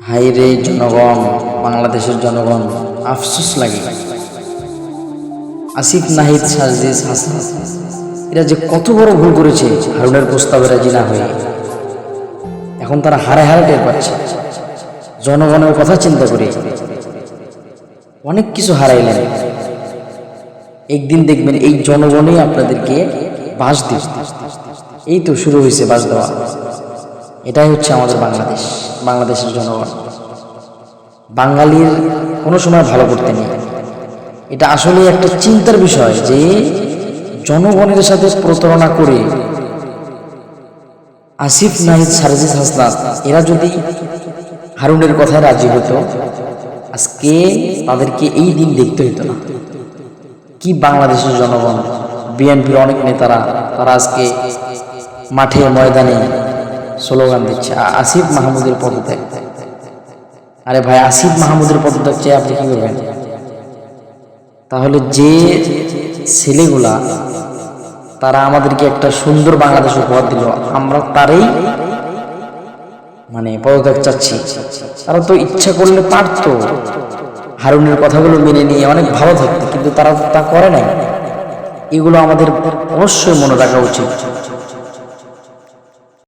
High রে জনগণ, বাংলাদেশের জনগণ, আফসোস লাগে। আসিফ নাহিদ, সাজিদ হাসান এরা যে কত বড় ভুল করেছে হারুনের প্রস্তাবে রাজি না হয়ে। এখন তারা হারে হারে টের পাচ্ছে। জনগণের কথা চিন্তা করে অনেক কিছু হারাইলেন। একদিন দেখবেন এই জনগণই আপনাদেরকে বাস দিবে। এই তো শুরু হয়েছে বাস দেওয়া। এটাই হচ্ছে আমাদের বাংলাদেশ, বাংলাদেশের জনগণ। বাঙালির কোনো সময় ভালো করতে নেই। এটা আসলে একটা চিন্তার বিষয় যে জনগণের সাথে প্রতারণা করে আসিফ নাহিদ, সাজিদ হাসান এরা যদি হারুনের কথায় রাজি হতো, আজকে তাদেরকে এই দিন দেখতে হতো না। কি বাংলাদেশের জনগণ, বিএনপির অনেক নেতারা তারা আজকে মাঠে ময়দানে স্লোগান দিচ্ছে আসিফ মাহমুদের পদত্যাগ। আরে ভাই, আসিফ মাহমুদের পদত্যাগ চেয়ে আপনি কি করবেন? তাহলে যে ছেলেগুলা তারা আমাদেরকে একটা সুন্দর বাংলাদেশ উপহার দিল, আমরা তারই পদত্যাগ চাচ্ছি। তারা তো ইচ্ছা করলে পারতো হারুনের কথাগুলো মেনে নিয়ে অনেক ভালো থাকতো, কিন্তু তারা তা করে নাই। এগুলো আমাদের অবশ্যই মনে রাখা উচিত।